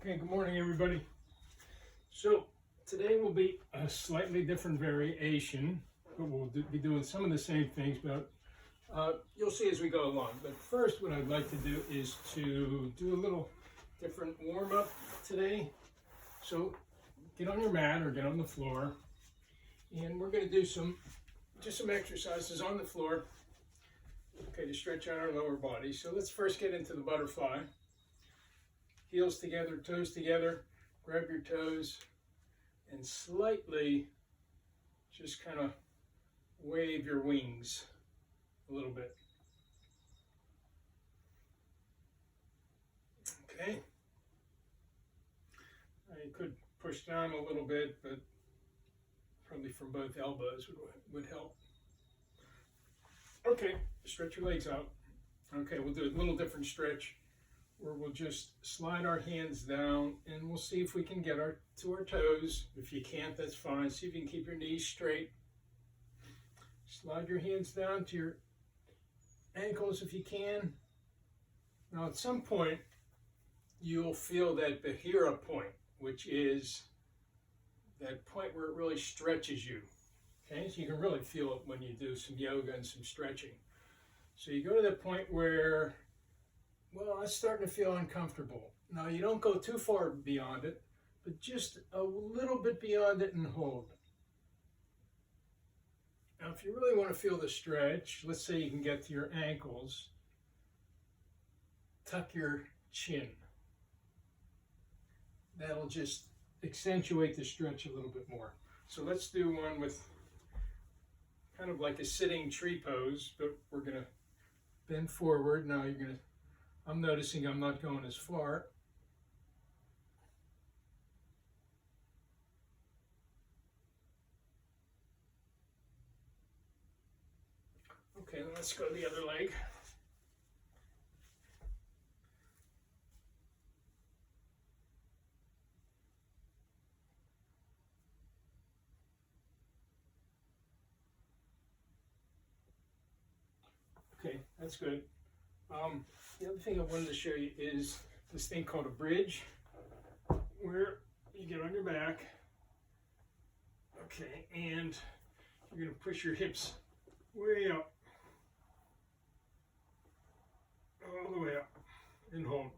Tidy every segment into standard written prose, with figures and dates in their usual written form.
Okay, good morning everybody. So today will be a slightly different variation, but we'll be doing some of the same things, but you'll see as we go along. But first what I'd like to do is to do a little different warm-up today. So get on your mat or get on the floor, and we're going to do just some exercises on the floor, okay, to stretch out our lower body. So let's first get into the butterfly. Heels together, toes together, grab your toes and slightly just kind of wave your wings a little bit. Okay. Now you could push down a little bit, but probably from both elbows would help. Okay, stretch your legs out. Okay, we'll do a little different stretch where we'll just slide our hands down and we'll see if we can get to our toes. If you can't, that's fine. See if you can keep your knees straight. Slide your hands down to your ankles if you can. Now at some point, you'll feel that Bahira point, which is that point where it really stretches you. Okay, so you can really feel it when you do some yoga and some stretching. So you go to that point where, well, it's starting to feel uncomfortable. Now, you don't go too far beyond it, but just a little bit beyond it and hold. Now, if you really want to feel the stretch, let's say you can get to your ankles, tuck your chin. That'll just accentuate the stretch a little bit more. So let's do one with kind of like a sitting tree pose, but we're going to bend forward. Now I'm noticing I'm not going as far. Okay, let's go the other leg. Okay, that's good. The other thing I wanted to show you is this thing called a bridge, where you get on your back, okay, and you're going to push your hips way up, all the way up, and hold.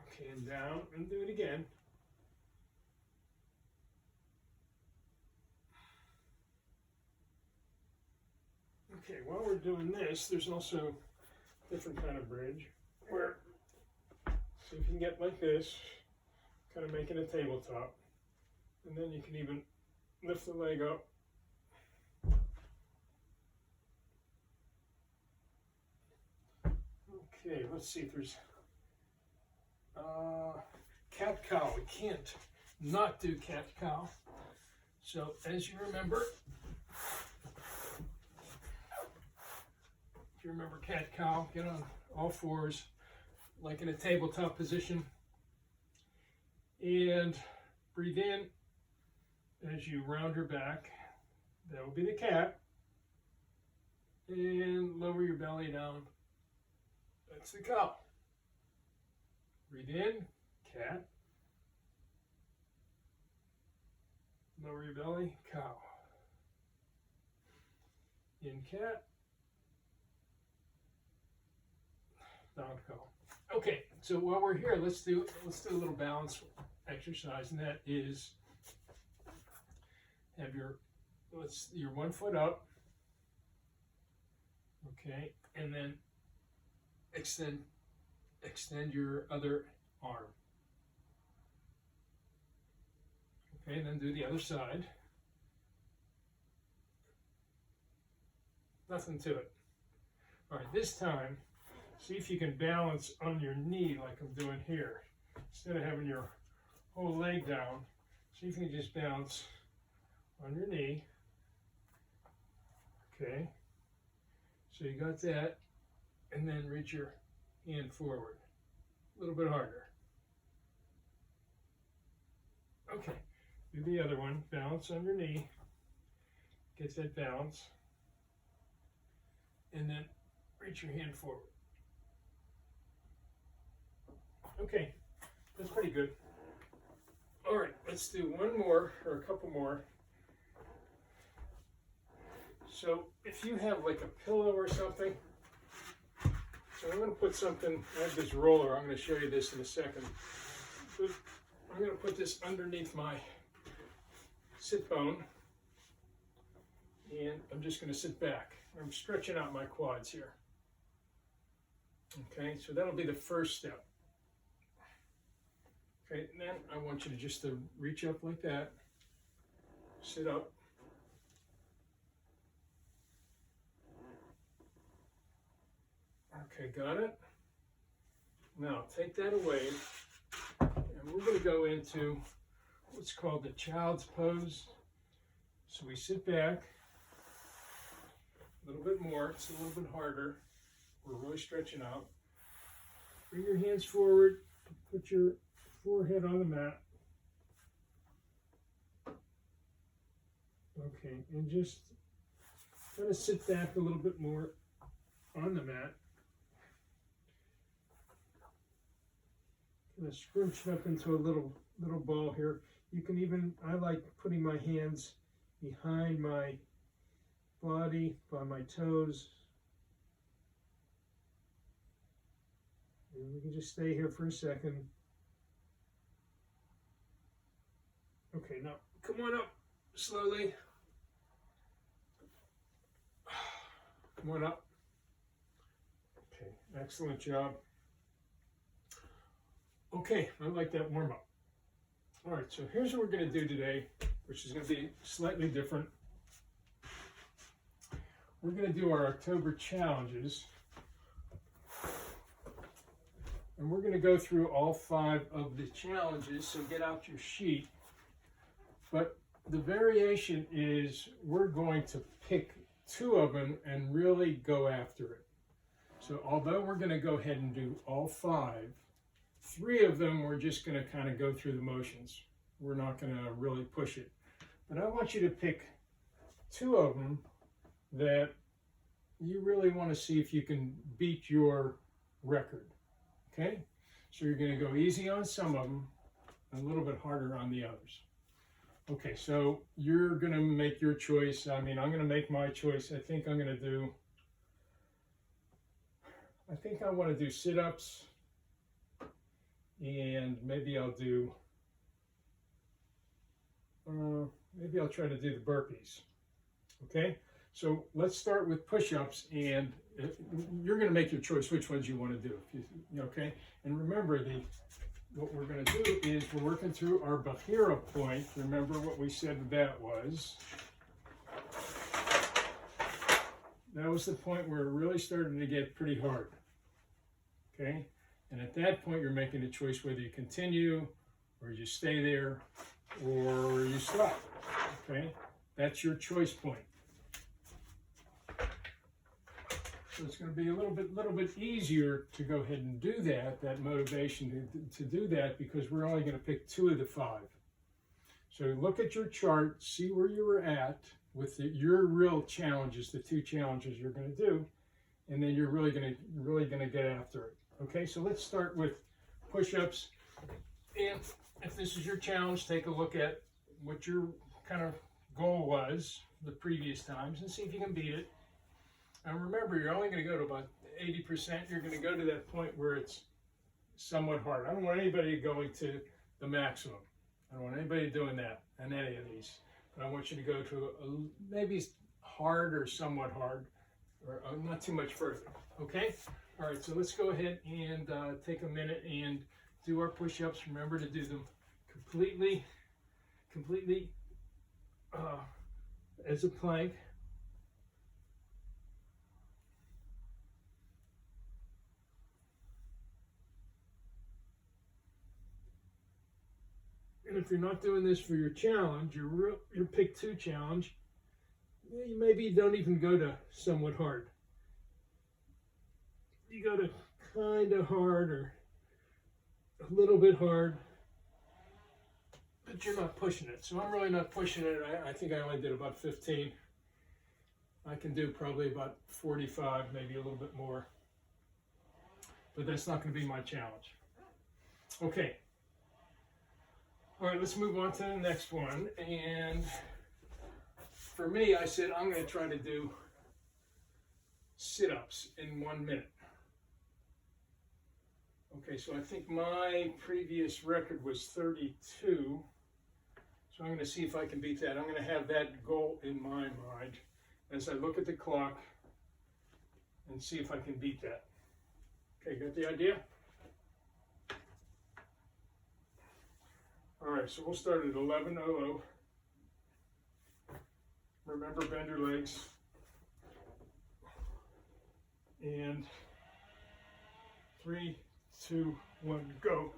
Okay, and down, and do it again. Okay, while we're doing this, there's also a different kind of bridge where, so you can get like this, kind of making a tabletop, and then you can even lift the leg up. Okay, let's see if there's cat-cow. We can't not do cat-cow. So as you remember, if you remember cat-cow, get on all fours, like in a tabletop position, and breathe in as you round your back. That will be the cat, and lower your belly down. That's the cow. Breathe in, cat, lower your belly, cow. In cat, down cow. Okay, so while we're here, let's do a little balance exercise, and that is have your 1 foot up, okay, and then extend your other arm. Okay, and then do the other side. Nothing to it. All right, this time, see if you can balance on your knee like I'm doing here. Instead of having your whole leg down, see if you can just balance on your knee. Okay, so you got that, and then reach your hand forward. A little bit harder. Okay, do the other one. Balance on your knee. Get that balance. and then reach your hand forward. Okay, that's pretty good. All right, let's do one more or a couple more. So if you have like a pillow or something, so I'm going to put something, I have this roller, I'm going to show you this in a second. So I'm going to put this underneath my sit bone, and I'm just going to sit back. I'm stretching out my quads here. Okay, so that'll be the first step. Okay, and then I want you to just to reach up like that, sit up. Okay, got it? Now take that away, and we're going to go into what's called the child's pose. So we sit back a little bit more, it's a little bit harder. We're really stretching out. Bring your hands forward, put your forehead on the mat. Okay, and just kind of sit back a little bit more on the mat. Kind of scrunch it up into a little ball here. You can even, I like putting my hands behind my body, by my toes. And we can just stay here for a second. Okay, now come on up slowly. Come on up. Okay, excellent job. Okay, I like that warm up. All right, so here's what we're going to do today, which is going to be slightly different. We're going to do our October challenges. And we're going to go through all 5 of the challenges, so get out your sheet. But the variation is we're going to pick 2 of them and really go after it. So although we're going to go ahead and do all 5, 3 of them we're just going to kind of go through the motions. We're not going to really push it. But I want you to pick 2 of them that you really want to see if you can beat your record. Okay? So you're going to go easy on some of them, and a little bit harder on the others. Okay, so you're going to make your choice. I mean, I'm going to make my choice. I think I want to do sit-ups, and maybe I'll try to do the burpees. Okay, so let's start with push-ups, and you're going to make your choice which ones you want to do. Okay, and remember what we're going to do is we're working through our Bahira point. Remember what we said that was. That was the point where it really started to get pretty hard. Okay, and at that point you're making a choice whether you continue or you stay there or you stop. Okay, that's your choice point. So it's going to be a little bit easier to go ahead and do that motivation to do that, because we're only going to pick 2 of the 5. So look at your chart, see where you were at with your real challenges, the 2 challenges you're going to do, and then you're really going to get after it. Okay, so let's start with push-ups. And if this is your challenge, take a look at what your kind of goal was the previous times and see if you can beat it. And remember, you're only going to go to about 80%. You're going to go to that point where it's somewhat hard. I don't want anybody going to the maximum. I don't want anybody doing that on any of these. But I want you to go to maybe hard or somewhat hard, or not too much further. Okay? All right, so let's go ahead and take a minute and do our push-ups. Remember to do them completely as a plank. And if you're not doing this for your challenge, your pick 2 challenge, you maybe don't even go to somewhat hard. You go to kind of hard or a little bit hard, but you're not pushing it. So I'm really not pushing it. I think I only did about 15. I can do probably about 45, maybe a little bit more. But that's not going to be my challenge. Okay. All right, let's move on to the next one. And for me, I said I'm going to try to do sit-ups in 1 minute. Okay, so I think my previous record was 32. So I'm going to see if I can beat that. I'm going to have that goal in my mind as I look at the clock and see if I can beat that. Okay, got the idea? All right, so we'll start at 11:00. Remember, bend your legs. And 3, 2, 1, go.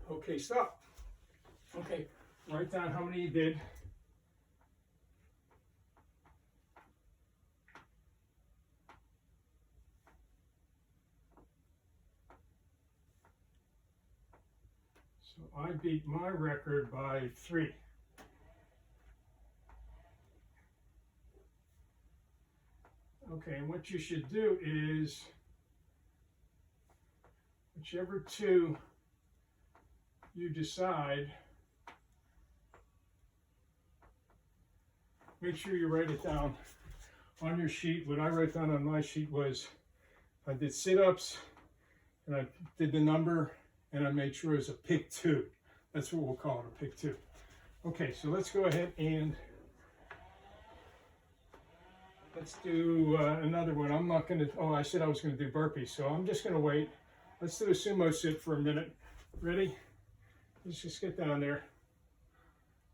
Okay, stop. Okay, write down how many you did. So I beat my record by 3. Okay, and what you should do is whichever 2 you decide, make sure you write it down on your sheet. What I wrote down on my sheet was I did sit-ups and I did the number and I made sure it was a pick 2. That's what we'll call it, a pick 2. Okay, so let's go ahead and let's do another one. I'm not going to, oh, I said I was going to do burpees, so I'm just going to wait. Let's do a sumo sit for a minute. Ready? Let's just get down there.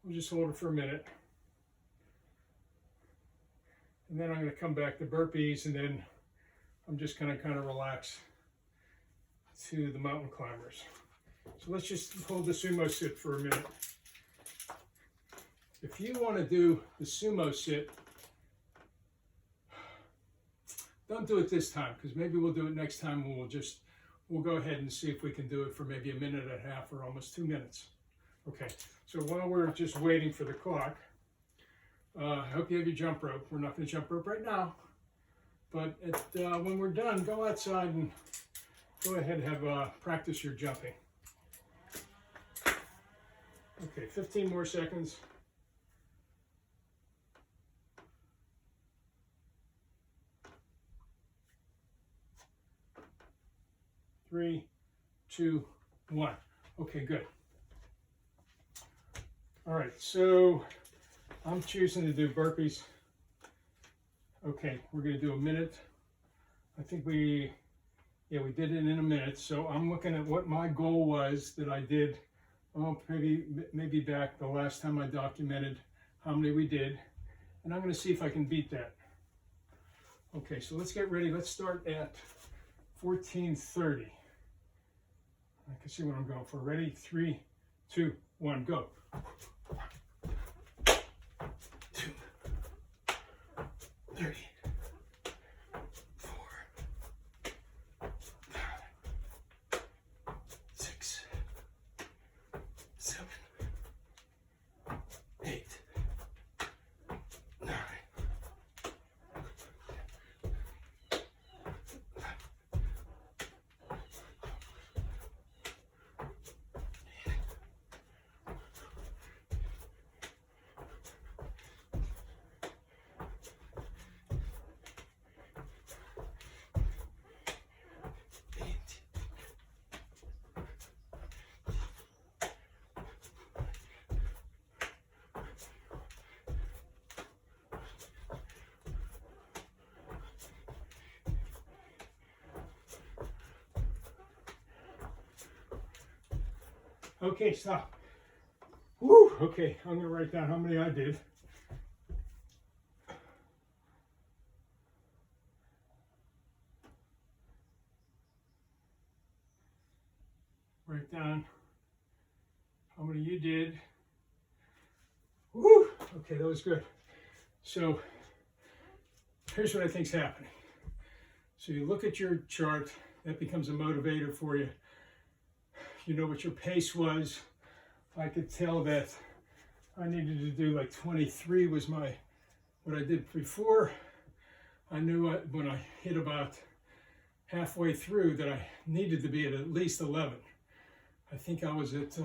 We'll just hold it for a minute. And then I'm going to come back to burpees, and then I'm just going to kind of relax to the mountain climbers. So let's just hold the sumo sit for a minute. If you want to do the sumo sit, don't do it this time, because maybe we'll do it next time and we'll go ahead and see if we can do it for maybe 1.5 minutes or almost 2 minutes. Okay, so while we're just waiting for the clock, I hope you have your jump rope. We're not going to jump rope right now, but when we're done, go outside and go ahead and have practice your jumping. Okay, 15 more seconds. Three, 2, 1. Okay, good. All right, so I'm choosing to do burpees. Okay, we're going to do 1 minute. I think we did it in 1 minute. So I'm looking at what my goal was that I did. Oh, maybe back the last time I documented how many we did, and I'm going to see if I can beat that. Okay, so let's get ready. Let's start at 14:30. I can see what I'm going for. Ready? 3, 2, 1, go. 2, 30, 4, 5, 6, 7, 8, 9. Okay, stop. Woo, okay, I'm gonna write down how many I did. Write down how many you did. Woo, okay, that was good. So here's what I think's happening. So you look at your chart, that becomes a motivator for you. You know what your pace was. I could tell that I needed to do like 23 was what I did before. I knew when I hit about halfway through that I needed to be at least 11. I think I was at,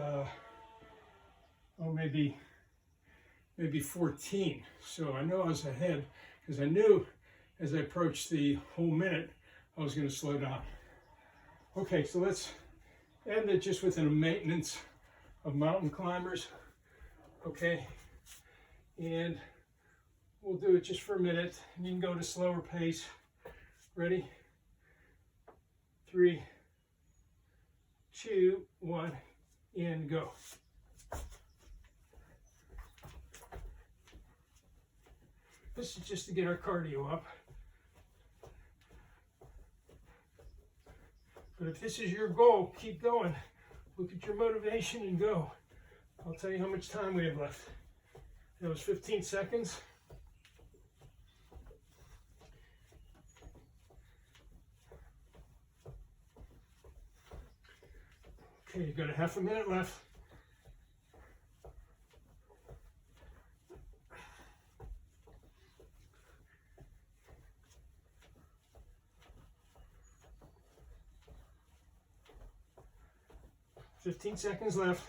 maybe 14. So I know I was ahead because I knew as I approached the whole minute, I was going to slow down. Okay, so let's end it just with a maintenance of mountain climbers. Okay, and we'll do it just for a minute. You can go to slower pace. Ready? 3, 2, 1, and go. This is just to get our cardio up. But if this is your goal, keep going. Look at your motivation and go. I'll tell you how much time we have left. That was 15 seconds. Okay, you've got a half a minute left. $15 seconds left.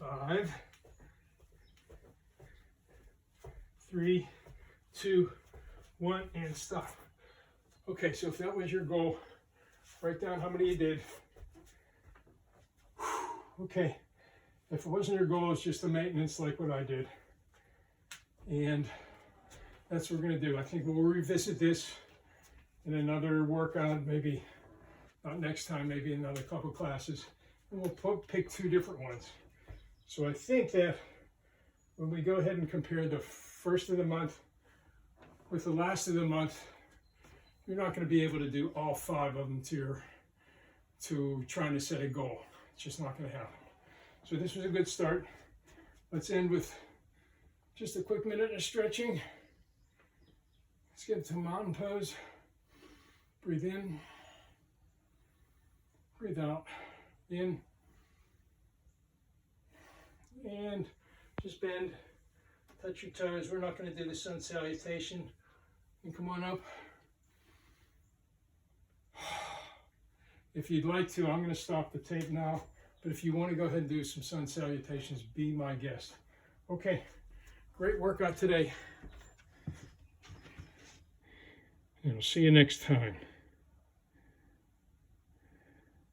5, 3, 2, 1, and stop. Okay, so if that was your goal, write down how many you did. Okay, if it wasn't your goal, it's just a maintenance like what I did. And that's what we're going to do. I think we'll revisit this in another workout, maybe not next time, maybe another couple classes. And we'll pick 2 different ones. So I think that when we go ahead and compare the first of the month with the last of the month, you're not going to be able to do all 5 of them to trying to set a goal. It's just not going to happen. So this was a good start. Let's end with just a quick minute of stretching. Let's get to mountain pose. Breathe in, breathe out, in, and just bend, touch your toes. We're not going to do the sun salutation. And come on up. If you'd like to, I'm going to stop the tape now, but if you want to go ahead and do some sun salutations, be my guest. Okay, great workout today. And I'll see you next time.